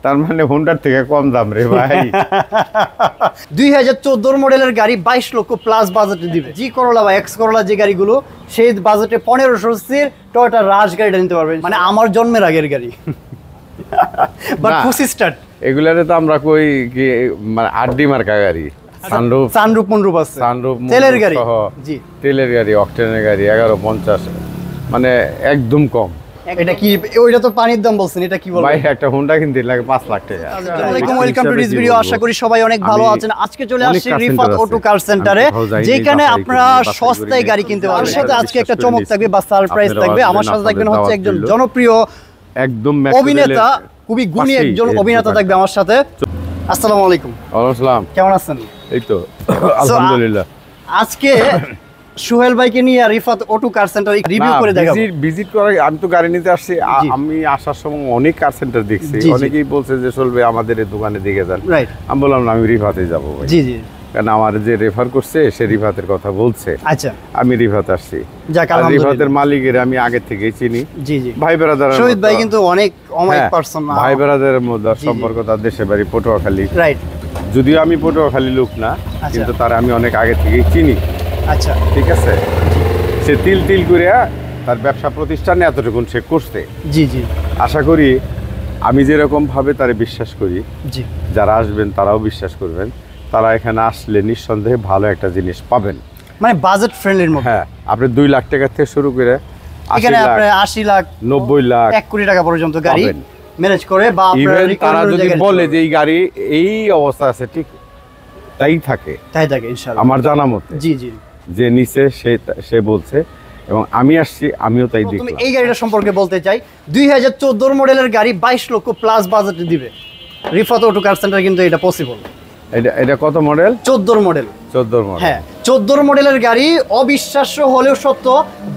তার মানে হোন্ডার থেকে কম দাম রে ভাই। 2014 মডেলের গাড়ি 22 লক্ষ প্লাস বাজেটে দিবে। জি করোলা বা এক্স করোলা যে গাড়িগুলো সেই বাজেটে 1500 সিসির টয়োটা রাশ গাড়িটা নিতে পারবেন, মানে আমার জন্মের আগের গাড়ি। বাট পুসি স্টার্ট এগুলারে তো আমরা কই কি মানে আড্ডি মার্কা গাড়ি, সানরুফ মনরুফ আছে, সানরুফ তেলের গাড়ি। জি তেলের গাড়ি, অকটেনের গাড়ি 1150, মানে একদম কম। এটা কি ওইটা তো পানির দাম বলছেন, এটা কি বলবো ভাই একটা হোন্ডা কিনতে লাগে 5 লাখ টাকা। আসসালামু আলাইকুম, ওয়েলকাম টু দিস ভিডিও। আশা করি সবাই অনেক ভালো আছেন। আজকে চলে আসছি রিফাত অটো কার সেন্টারে, যেখানে আপনারা সস্তায় গাড়ি কিনতে পারবেন। সাথে আজকে একটা চমক থাকবে বা সারপ্রাইজ থাকবে। আমার সাথে থাকবেন হচ্ছে একজন জনপ্রিয় একদম অভিনেতা, খুবই গুণী একজন অভিনেতা থাকবে আমার সাথে। আসসালামু আলাইকুম। ওয়ালাইকুম আসসালাম। কেমন আছেন? এই তো আলহামদুলিল্লাহ। আজকে সোহেল ভাইকে নিয়ে রিফাত অটো কার সেন্টার রিভিউ করে দেখাবো। ভিজিট করে আমি তো গাড়ি নিতে আসছি। আমি আসার সময় অনেক কার সেন্টার দেখছি, অনেকেই বলছে যে চলবে আমাদের এই দোকানে দেখে যান। আমি বললাম না, আমি রিফাতে যাবো। জি জি, কারণ আমার যে রেফার করছে সে রিফাতের কথা বলছে। আচ্ছা, আমি রিফাতে আসছি। যাক আলহামদুলিল্লাহ। রিফাতের মালিকের আমি আগে থেকেই চিনি। জি জি, ভাই ব্রাদার। শহীদ ভাই কিন্তু অনেক অমায়িক পারসন। ভাই ব্রাদারের মধ্যে সম্পর্ক, তার দেশের বাড়ি পটুয়াখালী। রাইট। যদিও আমি পটুয়াখালী লোক না, কিন্তু তার আমি অনেক আগে থেকেই চিনি। আচ্ছা, ঠিক আছে। সে তিল তিল করে তার ব্যবসা প্রতিষ্ঠানে এতটুকু সে করছে। জি জি, আশা করি আমি যেরকম ভাবে তারে বিশ্বাস করি, জি, যারা আসবেন তারাও বিশ্বাস করবেন। তারা এখানে আসলে নিঃসন্দেহে ভালো একটা জিনিস পাবেন, মানে বাজেট ফ্রেন্ডলির মধ্যে। হ্যাঁ, আপনি 2 লাখ টাকা থেকে শুরু করে এখানে আপনি 80 লাখ 90 লাখ 1 কোটি টাকা পর্যন্ত গাড়ি ম্যানেজ করে, বা ইভেন তারা যদি বলে যে এই গাড়ি এই অবস্থা আছে, ঠিক তাই থাকে ইনশাআল্লাহ আমার জানা মতে। জি জি, যে নিচে সে বলছে, এবং আমি আসছি, আমিও তাই দেখলাম। এই গাড়িটা সম্পর্কে বলতে চাই, 2014 মডেলের গাড়ি 22 লক্ষ প্লাস বাজেটে দিবে রিফাত অটো কার সেন্টার, কিন্তু এটা পসিবল। এটা কত মডেল? 14 মডেল। 14 মডেল, হ্যাঁ 14 মডেলের গাড়ি। অবিশ্বাস্য হলেও সত্য,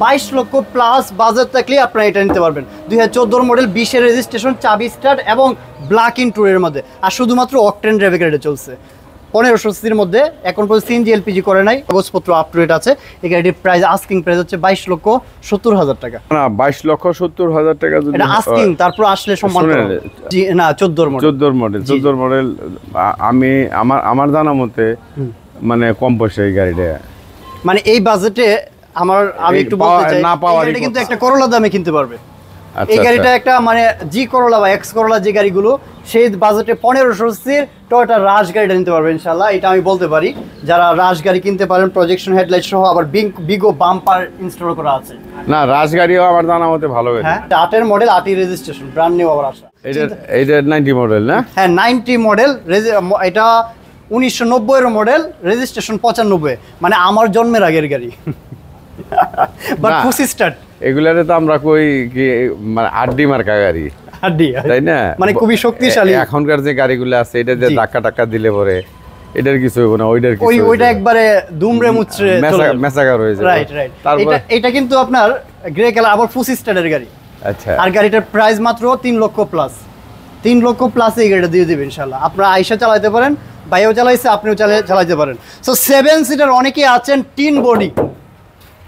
22 লক্ষ প্লাস বাজেট থাকলে আপনারা এটা নিতে পারবেন। 2014 মডেল, 20-এর রেজিস্ট্রেশন, চাবি স্টার্ট এবং ব্ল্যাক ইন ট্যুরের মধ্যে, আর শুধুমাত্র অকটেন ড্রাইভিং রেটে চলছে। 1500 সিসির মধ্যে, এখন পর্যন্ত সিএনজি এলপিজি করে নাই, কাগজপত্র আপ টু ডেট আছে। এই গাড়িটির প্রাইস, আস্কিং প্রাইস হচ্ছে 22 লক্ষ 70 হাজার টাকা। না, 22 লক্ষ 70 হাজার টাকা যদি এটা আস্কিং, তারপর আসলে সম্মান করা হবে। জি না, 14 মডেল। 14 মডেল আমি আমার জানা মতে মানে কম পয়সা এই গাড়িটা, মানে এই বাজেটে আমি একটু বলতে চাই, না পাওয়ার কিন্তু একটা করোলা দামে কিনতে পারবে। আচ্ছা, এই গাড়িটা একটা মানে জি করোলা বা এক্স করোলা যে গাড়িগুলো, সেই বাজেটে 1500 সিসির টয়োটা রাশ গাড়িটা নিতে পারবে ইনশাআল্লাহ। এটা আমি বলতে পারি, যারা রাশ গাড়ি কিনতে পারেন, প্রজেকশন হেডলাইট সহ, আবার বিগো বাম্পার ইনস্টল করা আছে। না, রাশ গাড়িও আমার জানা মতে ভালো গাড়ি। হ্যাঁ, 8-এর মডেল, 8-ই রেজিস্ট্রেশন, ব্র্যান্ড নিউ আবার আসা। এটা 90 মডেল না? হ্যাঁ 90 মডেল, এটা 1990 এর মডেল, রেজিস্ট্রেশন 95, মানে আমার জন্মের আগের গাড়ি। But পুসি start. এগুলারে তো আমরা কই কি মানে আড্ডি মার্কা গাড়ি, তাই না? মানে খুবই শক্তিশালী। এখনকার যে গাড়িগুলো আছে, এটা যে ধাক্কা দিলে পরে এটার কিছু হবে না, ওইটা একবারে দুমড়ে মুচড়ে মেসাগার হয়ে যায়। Right right. এটা কিন্তু আপনার গ্রে কালার, আবার পুসি স্টার্টের গাড়ি। আচ্ছা, আর গাড়িটার প্রাইস মাত্র 3 লক্ষ প্লাস। 3 লক্ষ প্লাস এই গাড়িটা দিয়ে দেবে ইনশাআল্লাহ। আপনারা আয়শা চালাতে পারেন, ভাইও চালাইছে, আপনিও চালাতে পারেন। সো 7 সিটার অনেকেই আছেন টিন বডি,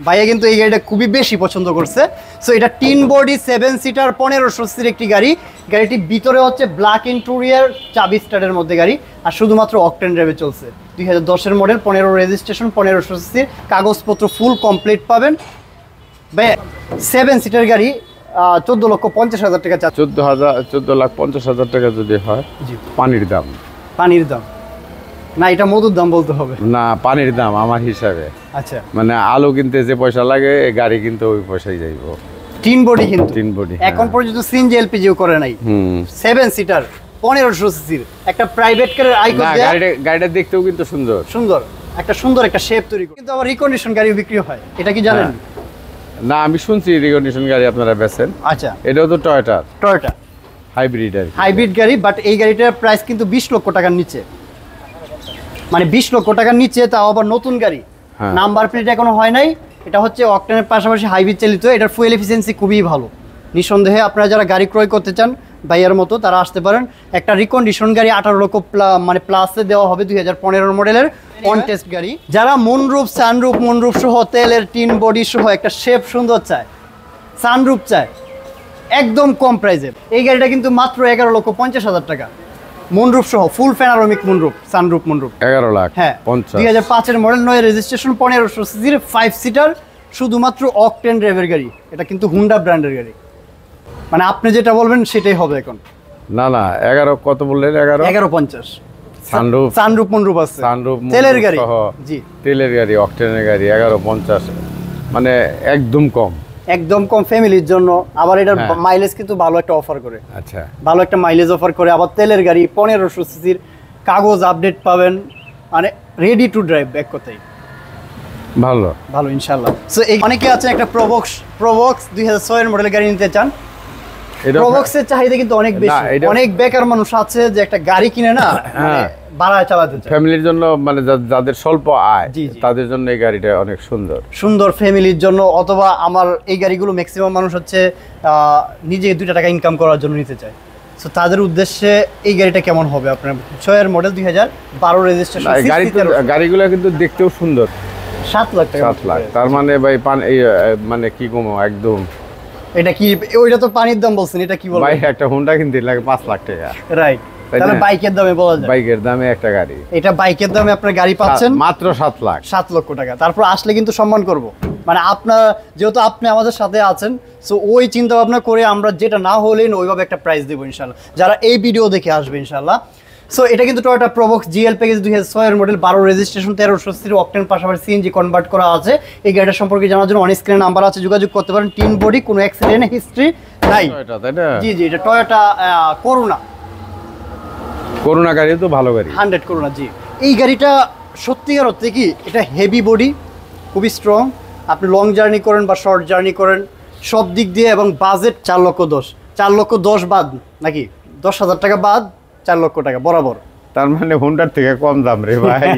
ভাইয়া কিন্তু এই গাড়িটা খুবই বেশি পছন্দ করছে। সো এটা টিন বডি 7 সিটার 1500 সিসির একটি গাড়ি। গাড়িটির ভিতরে হচ্ছে ব্ল্যাক ইন্টেরিয়র, চাবি স্টার্টের মধ্যে গাড়ি, আর শুধুমাত্র অকটেন ড্রাইভে চলছে। 2010-এর মডেল, 15 রেজিস্ট্রেশন, 1500 সিসির, কাগজপত্র ফুল কমপ্লিট পাবেন। ভাই 7 সিটার গাড়ি 14 লক্ষ 50 হাজার টাকা। 14 লাখ 50 হাজার টাকা যদি হয়, পানির দাম। পানির দাম না, এটা মধুর দাম বলতে হবে। না, পানির দাম আমার হিসাবে। আচ্ছা, মানে আলু কিনতে যে পয়সা লাগে, গাড়ি কিনতে ওই পয়সাই যাইব। টিন বডি, কিন্তু টিন বডি এখন পর্যন্ত সিএনজি এলপিজিও করে নাই। 7 সিটার 1500 সিসির একটা প্রাইভেট কারের আইকন দেয়া। গাড়িটা দেখতেও কিন্তু সুন্দর একটা শেপ তৈরি করে, কিন্তু আবার রিকন্ডিশন গাড়ি বিক্রি হয়, এটা কি জানেন? না, আমি শুনছি রিকন্ডিশন গাড়ি আপনারা বেচেন। আচ্ছা, এটাও তো টয়োটা হাইব্রিড গাড়ি, বাট এই গাড়িটার প্রাইস কিন্তু 20 লক্ষ টাকার নিচে, মানে 20 লক্ষ টাকার নিচে, তাও আবার নতুন গাড়ি। নাম্বার প্লেট এখনো হয় নাই। এটা হচ্ছে অকটেনের পাশাপাশি হাইব্রিড চালিত। এটার ফুয়েল এফিসিয়েন্সি খুবই ভালো। নিঃসন্দেহে আপনারা যারা গাড়ি ক্রয় করতে চান ভাইয়ার মতো, তারা আসতে পারেন। একটা রিকন্ডিশন গাড়ি 18 লক্ষ মানে প্লাসে দেওয়া হবে, 2015 মডেলের অন টেস্ট গাড়ি। যারা মুনরুফ, সানরুফ সহ তেলের টিন বডি সহ একটা শেপ সুন্দর চায়, সানরুফ চায়, একদম কম প্রাইসে। এই গাড়িটা কিন্তু মাত্র 11,50,000 টাকা, মুনরুফ সহ, ফুল panoramic moonroof, sunroof moonroof. 11 lakh, হ্যাঁ 2005 এর মডেল, 9 রেজিস্ট্রেশন, 1500 সিসির 5 সিটার, শুধুমাত্র অকটেন ড্রাইভের গাড়ি। এটা কিন্তু হুন্ডা ব্র্যান্ডের গাড়ি, মানে আপনি যেটা বলবেন সেটাই হবে এখন। না না 11 কত বললেন? 11,50। সানরুফ, সানরুফ মুনরুফ আছে, সানরুফ তেলের গাড়ি। জি তেলের গাড়ি, অকটেনের গাড়ি 11,50, মানে একদম কম, একদম কম ফ্যামিলির জন্য। আবার এটার মাইলেজ কিন্তু ভালো একটা অফার করে। আচ্ছা, ভালো একটা মাইলেজ অফার করে। আবার তেলের গাড়ি, 1500 সিসির, কাগজ আপডেট পাবেন, মানে রেডি টু ড্রাইভ এক কথাই। ভালো ভালো ইনশাআল্লাহ। সো এই অনেকে আছে একটা প্রবক্স 2006 এর মডেলের গাড়ি নিতে চান। প্রবক্সের চাহিদা কিন্তু অনেক বেশি। অনেক বেকার মানুষ আছে যে একটা গাড়ি কিনে না ভাড়ায় চালাতে চায়, ফ্যামিলির জন্য, মানে যাদের স্বল্প আয় তাদের জন্য এই গাড়িটা অনেক সুন্দর, সুন্দর ফ্যামিলির জন্য। অথবা আমার এই গাড়িগুলো ম্যাক্সিমাম মানুষ হচ্ছে নিজে 2 টাকা ইনকাম করার জন্য নিতে চায়। সো তাদের উদ্দেশ্যে এই গাড়িটা কেমন হবে আপনার? 6 এর মডেল, 2012 রেজিস্ট্রেশন। গাড়িগুলো কিন্তু দেখতেও সুন্দর। 7 লাখ টাকা। 7 লাখ, তার মানে ভাই মানে কি কমো একদম। এটা কি, ওইটা তো পানির দাম বলছেন, এটা কি বলবো ভাই? একটা হুন্ডা কিনতে লাগে 5 লাখ টাকা, রাইট? তাহলে বাইকের দামে বলা যায়, বাইকের দামে একটা গাড়ি, এটা বাইকের দামে আপনার গাড়ি পাচ্ছেন মাত্র 7 লাখ, 7 লক্ষ টাকা। তারপর আসলে কিন্তু সম্মান করব, মানে আপনার যেহেতু আপনি আমাদের সাথে আছেন, সো ওই চিন্তা ভাবনা করে আমরা যেটা না হলেই ওইভাবে একটা প্রাইস দেবো ইনশাল্লাহ, যারা এই ভিডিও দেখে আসবে ইনশাল্লাহ। সো এটা কিন্তু টয়োটা প্রবক্স জিএল প্যাকেজ, 2006 এর মডেল, 12 রেজিস্ট্রেশন, 1300 সিসির, অকটেন, পাশাপাশি সিএনজি কনভার্ট করা আছে। এই গাড়িটা সম্পর্কে জানার জন্য অন স্ক্রিনে নাম্বার আছে, যোগাযোগ করতে পারেন। টিন বডি, কোনো অ্যাক্সিডেন্ট হিস্ট্রি নাই। জি জি, এটা টয়োটা করুণা গাড়ি, তো ভালো গাড়ি, 100 করুণা। জি, এই গাড়িটা সত্যিকার অর্থে কি, এটা হেভি বডি, খুবই স্ট্রং। আপনি লং জার্নি করেন বা শর্ট জার্নি করেন, সব দিক দিয়ে, এবং বাজেট 4,10,000, 4,10,000 বাদ নাকি 10,000 টাকা বাদ, 4 লক্ষ টাকা বরাবর। তার মানে হুন্ডার থেকে কম দাম রে ভাই।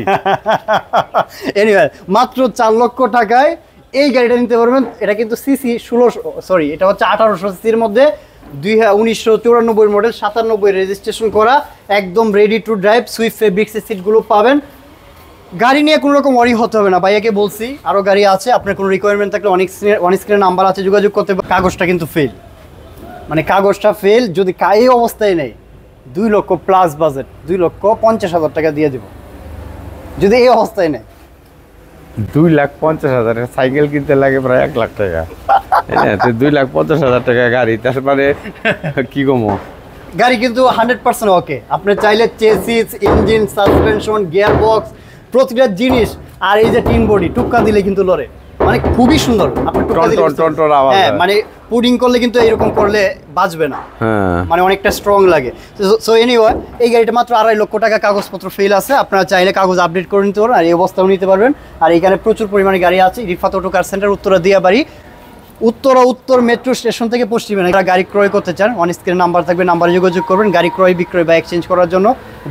এনিওয়ে, মাত্র 4 লক্ষ টাকায় এই গাড়িটা নিতে পারবেন। এটা কিন্তু সিসি 16, এটা হচ্ছে 1800 সিসির মধ্যে, 1994 মডেল, 97 রেজিস্ট্রেশন করা, একদম রেডি টু ড্রাইভ। সুইফট ফেব্রিক্সের সিটগুলো পাবেন। গাড়ি নিয়ে কোনো রকম ওয়ারি হতে হবে না, ভাইয়াকে বলছি আরও গাড়ি আছে। আপনার কোনো রিকোয়ারমেন্ট থাকলে অন স্ক্রিনে নাম্বার আছে, যোগাযোগ করতে হবে। কাগজটা কিন্তু ফেল, মানে কাগজটা ফেল, যদি এই অবস্থায় নেই 2 লক্ষ প্লাস বাজেট, 2,50,000 টাকা দিয়ে দেব যদি এই অবস্থায় নেই। 2,50,000 সাইকেল কিনতে লাগে প্রায় 1 লাখ টাকা, 2,50,000 টাকা গাড়ি, তার মানে কি কমো। গাড়ি কিন্তু 100% ওকে। আপনি চাইলে chassis, engine, suspension, gear box, প্রতিটা জিনিস, আর এই যে টিন বডি, টুক্কা দিলে কিন্তু লড়ে, মানে খুবই সুন্দর। আপনি টুক্কা দিলে হ্যাঁ, মানে পুডিং করলে কিন্তু এরকম করলে বাজবে না, মানে অনেকটা স্ট্রং লাগে। সো এনিওয়ে, এই গাড়িটা মাত্র 2.5 লক্ষ টাকা, কাগজপত্র ফেল আছে। আপনারা চাইলে কাগজ আপডেট করে নিতে পারেন, আর এই অবস্থাও নিতে পারবেন। আর এখানে প্রচুর পরিমাণে গাড়ি আছে। রিফাত অটো কার সেন্টার, উত্তরা দিয়াবাড়ি, উত্তর মেট্রো স্টেশন থেকে পশ্চিমে। যারা গাড়ি ক্রয় করতে চান, অন স্ক্রিনে নাম্বার থাকবে, নাম্বারে যোগাযোগ করবেন। গাড়ি ক্রয়, বিক্রয় বা এক্সচেঞ্জ করার জন্য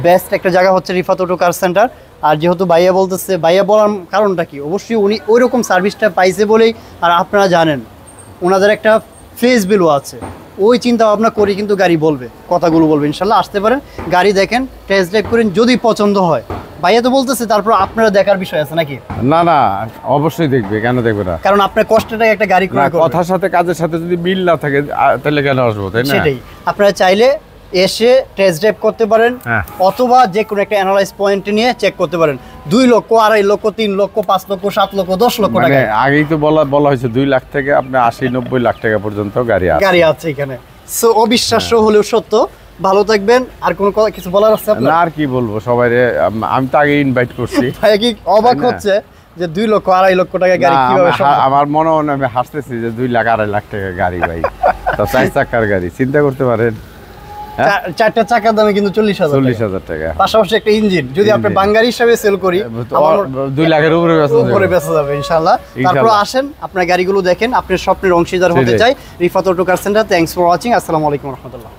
বেস্ট একটা জায়গা হচ্ছে রিফাত অটো কার সেন্টার। আর যেহেতু ভাইয়া বলতেছে, ভাইয়া বলার কারণটা কি, অবশ্যই উনি ওই রকম সার্ভিসটা পাইছে বলেই। আর আপনারা জানেন ওনাদের একটা ফেস ভ্যালু আছে, ওই চিন্তা ভাবনা করি কিন্তু গাড়ি বলবে, কথাগুলো বলবে। ইনশাল্লাহ আসতে পারেন, গাড়ি দেখেন, টেস্ট ড্রাইভ করেন, যদি পছন্দ হয়। ভাইয়া তো বলতেছে, তারপর আপনারা দেখার বিষয় আছে নাকি? না না, অবশ্যই দেখবে, কেন দেখবে না? কারণ আপনার কষ্টটা একটা গাড়ি ক্রয় করবেন, কথার সাথে কাজের সাথে যদি মিল না থাকে তাহলে কেন আসবো, তাই না? সেটাই। আপনারা চাইলে এসে টেস্ট ড্রাইভ করতে পারেন, অথবা যে কোনো একটা অ্যানালাইজ পয়েন্ট নিয়ে চেক করতে পারেন। 2 লক্ষ, 2.5 লক্ষ, 3 লক্ষ, 5 লক্ষ, 7 লক্ষ, 10 লক্ষ টাকা। আগেই তো বলা হয়েছে 2 লাখ থেকে আপনি 80-90 লাখ টাকা পর্যন্ত গাড়ি আছে এখানে। সো অবিশ্বাস্য হলেও সত্য। ভালো থাকবেন। আর কোনো কিছু বলার আছে আপনার? না, আর কি বলবো, সবাই আমি তো আগে ইনভাইট করছি। ভাই কি অবাক হচ্ছে যে 2 লক্ষ, 2.5 লক্ষ টাকা গাড়ি কিভাবে? আমার মনে হয় আমি হাসতেছি যে 2 লাখ, 2.5 লাখ টাকা গাড়ি ভাই, তো 4 চাকার গাড়ি, চিন্তা করতে পারেন। 4টা চাকার দামে কিন্তু 40,000 টাকা, পাশাপাশি একটা ইঞ্জিন। যদি আপনি বাঙ্গারি হিসাবে সেল করি, 2 লাখের উপরে বেচা যাবে ইনশাআল্লাহ। তারপর আসেন, আপনার গাড়িগুলো দেখেন, আপনার স্বপ্নের অংশীদার হতে চাই। Rifat auto car centre. Thanks for watching. আসসালামু আলাইকুম রহমতুল্লাহ।